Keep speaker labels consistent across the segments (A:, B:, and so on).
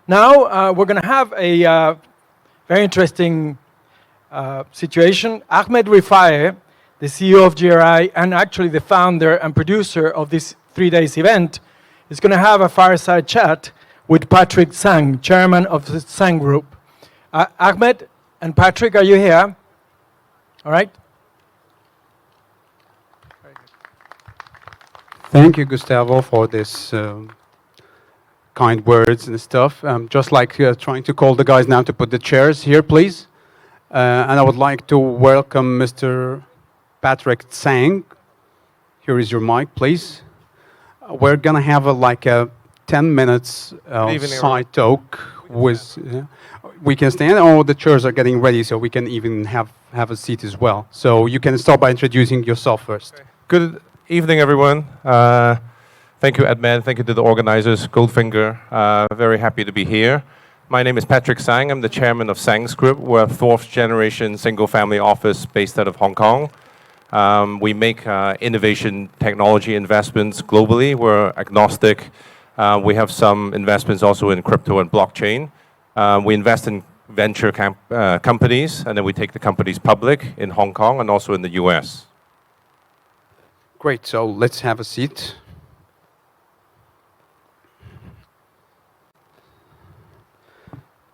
A: Now we're going to have a very interesting situation. Ahmed Refaie, the CEO of G.P.I. and actually the founder and producer of this 3-day event, is going to have a fireside chat with Patrick Tsang, chairman of the Tsang Group. Ahmed and Patrick, are you here? All right.
B: Thank you, Gustavo, for this kind words and stuff. Just like trying to call the guys now to put the chairs here, please. And I would like to welcome Mr. Patrick Tsang. Here is your mic, please. We're going to have a 10 minutes side talk with... we can stand, or the chairs are getting ready, so we can even have a seat as well. So you can start by introducing yourself first.
C: Okay. Good evening, everyone. Thank you, Ahmed. Thank you to the organizers, Goldfinger. Very happy to be here. My name is Patrick Tsang. I'm the chairman of Tsangs Group. We're a fourth-generation single-family office based out of Hong Kong. We make innovation technology investments globally. We're agnostic. We have some investments also in crypto and blockchain. We invest in venture companies, and then we take the companies public in Hong Kong and also in the US.
B: Great. So let's have a seat.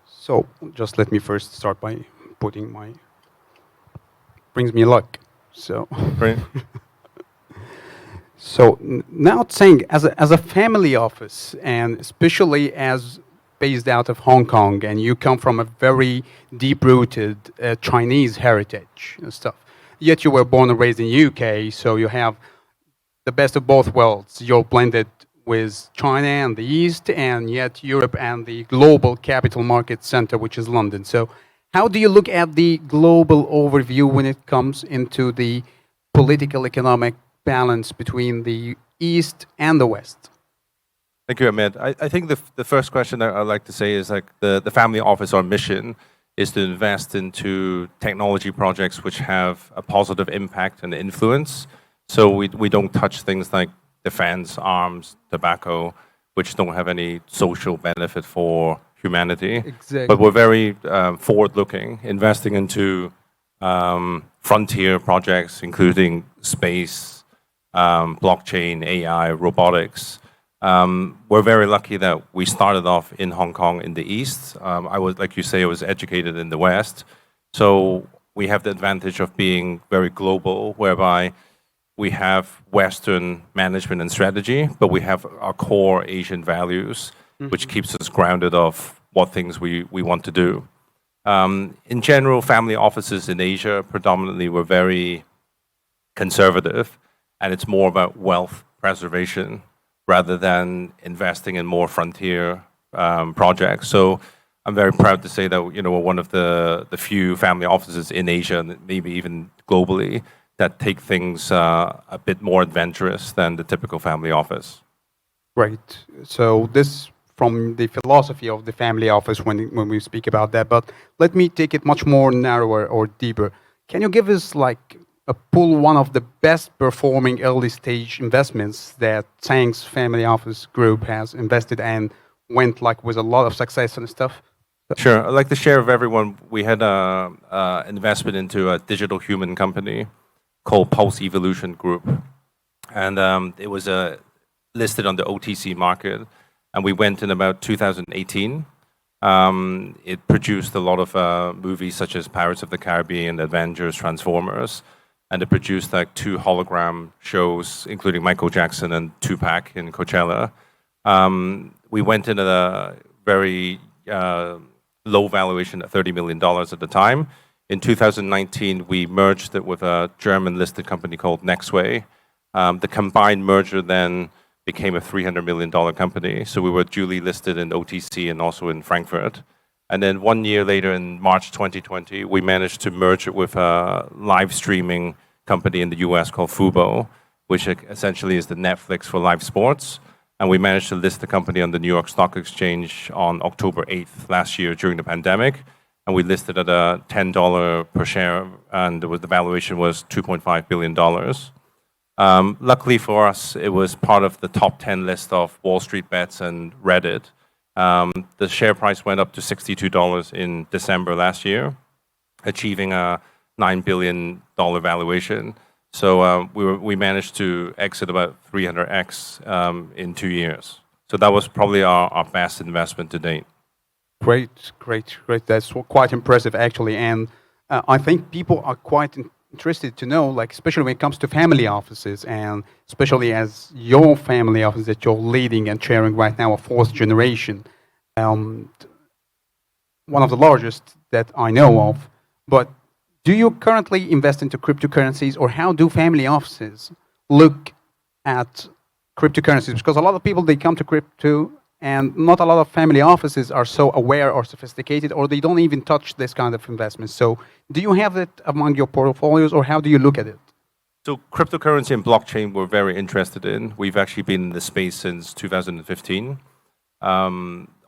B: So just let me first start by putting my... brings me luck. So,
C: Great.
B: So now Tsang, as a family office, and especially as based out of Hong Kong, and you come from a very deep-rooted Chinese heritage and stuff. Yet you were born and raised in UK, so you have the best of both worlds. You're blended with China and the East, and yet Europe and the global capital market center, which is London. So how do you look at the global overview when it comes into the political economic balance between the East and the West?
C: Thank you, Ahmed. I think the first question that I'd like to say is the family office, our mission is to invest into technology projects which have a positive impact and influence. So we don't touch things like defense, arms, tobacco, which don't have any social benefit for humanity.
B: Exactly.
C: But we're very forward-looking, investing into frontier projects, including space, blockchain, AI, robotics. We're very lucky that we started off in Hong Kong in the East. I was, like you say, I was educated in the West. So we have the advantage of being very global, whereby we have Western management and strategy, but we have our core Asian values, which keeps us grounded of what things we want to do. In general, family offices in Asia predominantly were very conservative, and it's more about wealth preservation rather than investing in more frontier projects. So I'm very proud to say that we're one of the few family offices in Asia, and maybe even globally, that take things a bit more adventurous than the typical family office.
B: Great. So this from the philosophy of the family office when we speak about that, but let me take it much more narrower or deeper. Can you give us pull one of the best performing early stage investments that Tsang's family office group has invested and went with a lot of success and stuff?
C: Sure. I'd like to share with everyone, we had an investment into a digital human company called Pulse Evolution Group. And it was listed on the OTC market. And we went in about 2018. It produced a lot of movies such as Pirates of the Caribbean, Avengers, Transformers. And it produced 2 hologram shows, including Michael Jackson and Tupac in Coachella. We went in at a very low valuation at $30 million at the time. In 2019, we merged it with a German-listed company called Nextway. The combined merger then became a $300 million company. So we were duly listed in OTC and also in Frankfurt. And then 1 year later, in March 2020, we managed to merge it with a live streaming company in the US called Fubo, which essentially is the Netflix for live sports. And we managed to list the company on the New York Stock Exchange on October 8th last year during the pandemic. And we listed at a $10 per share, and the valuation was $2.5 billion. Luckily for us, it was part of the top 10 list of Wall Street Bets and Reddit. The share price went up to $62 in December last year, achieving a $9 billion valuation. So we managed to exit about 300x in 2 years. So that was probably our best investment to date.
B: Great, great, great. That's quite impressive, actually. And I think people are quite interested to know, like, especially when it comes to family offices, and especially as your family office that you're leading and chairing right now, a fourth generation, one of the largest that I know of. But do you currently invest into cryptocurrencies, or how do family offices look at cryptocurrencies? Because a lot of people, they come to crypto, and not a lot of family offices are so aware or sophisticated, or they don't even touch this kind of investment. So do you have it among your portfolios, or how do you look at it?
C: So cryptocurrency and blockchain we're very interested in. We've actually been in the space since 2015.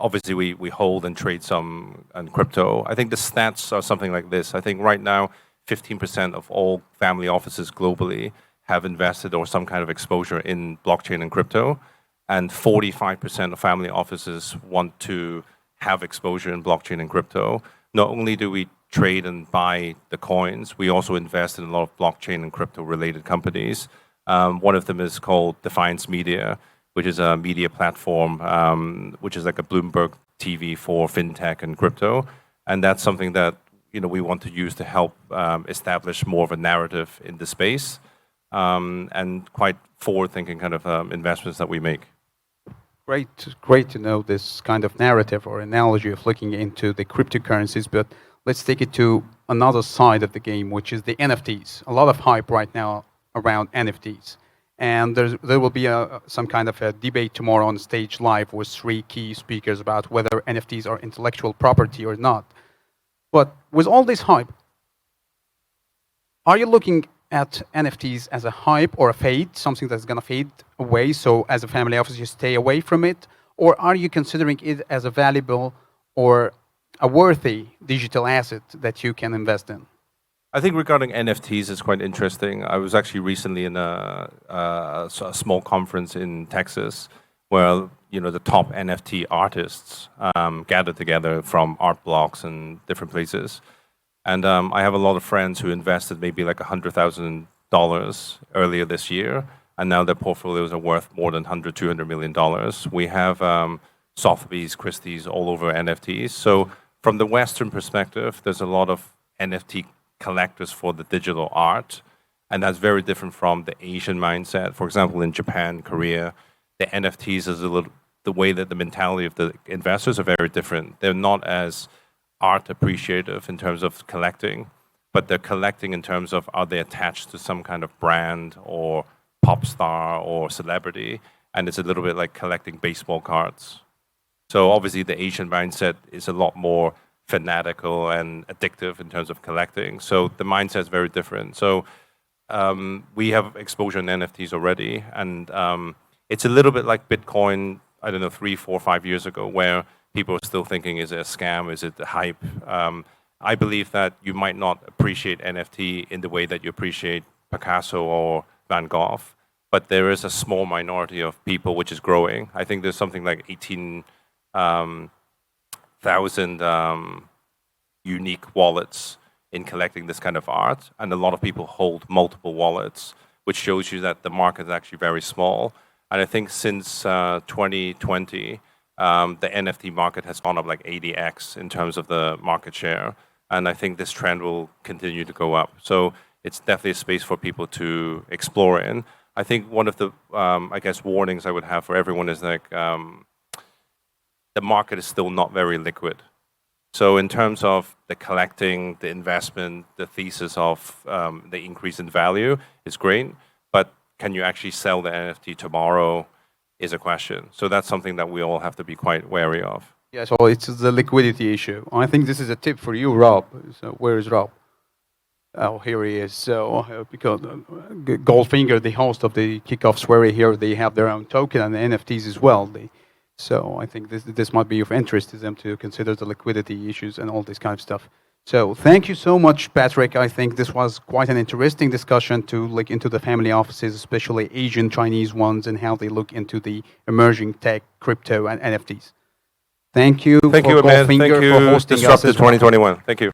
C: Obviously, we hold and trade some on crypto. I think the stats are something like this. I think right now, 15% of all family offices globally have invested or some kind of exposure in blockchain and crypto. And 45% of family offices want to have exposure in blockchain and crypto. Not only do we trade and buy the coins, we also invest in a lot of blockchain and crypto related companies. One of them is called Defiance Media, which is a media platform, which is like a Bloomberg TV for fintech and crypto. And that's something that we want to use to help establish more of a narrative in the space, and quite forward-thinking kind of investments that we make.
B: Great to know this kind of narrative or analogy of looking into the cryptocurrencies, but let's take it to another side of the game, which is the NFTs. A lot of hype right now around NFTs. And there will be some kind of a debate tomorrow on stage live with 3 key speakers about whether NFTs are intellectual property or not. But with all this hype, are you looking at NFTs as a hype or a fade, something that's going to fade away, so as a family office you stay away from it? Or are you considering it as a valuable or a worthy digital asset that you can invest in?
C: I think regarding NFTs, it's quite interesting. I was actually recently in a small conference in Texas where the top NFT artists gathered together from art blocks and different places. And I have a lot of friends who invested maybe like $100,000 earlier this year, and now their portfolios are worth more than $100-200 million. We have Sotheby's, Christie's, all over NFTs. So from the Western perspective, there's a lot of NFT collectors for the digital art, and that's very different from the Asian mindset. For example, in Japan, Korea, the NFTs is the way that the mentality of the investors are very different. They're not as art appreciative in terms of collecting, but they're collecting in terms of, are they attached to some kind of brand or pop star or celebrity, and it's a little bit like collecting baseball cards. So obviously the Asian mindset is a lot more fanatical and addictive in terms of collecting. So the mindset is very different. So we have exposure in NFTs already, and it's a little bit like Bitcoin, I don't know, 3, 4, 5 years ago, where people are still thinking, is it a scam? Is it a hype? I believe that you might not appreciate NFT in the way that you appreciate Picasso or Van Gogh, but there is a small minority of people which is growing. I think there's something like 18,000 unique wallets in collecting this kind of art, and a lot of people hold multiple wallets, which shows you that the market is actually very small. And I think since 2020, the NFT market has gone up like 80x in terms of the market share. And I think this trend will continue to go up. So it's definitely a space for people to explore in. I think one of the, warnings I would have for everyone is like, the market is still not very liquid. So in terms of the collecting, the investment, the thesis of the increase in value is great, but can you actually sell the NFT tomorrow is a question. So that's something that we all have to be quite wary of.
B: Yeah, so it's the liquidity issue. I think this is a tip for you, Rob. So where is Rob? Oh, here he is. So because Goldfinger, the host of the Kickoff Soiree here, they have their own token and the NFTs as well. So I think this might be of interest to them to consider the liquidity issues and all this kind of stuff. So thank you so much, Patrick. I think this was quite an interesting discussion to look into the family offices, especially Asian Chinese ones, and how they look into the emerging tech, crypto, and NFTs. Thank you
C: Thank
B: for
C: you, Ahmed.
B: Goldfinger
C: Thank
B: for
C: you,
B: hosting us
C: Disrupted
B: as well.
C: 2021. Thank you.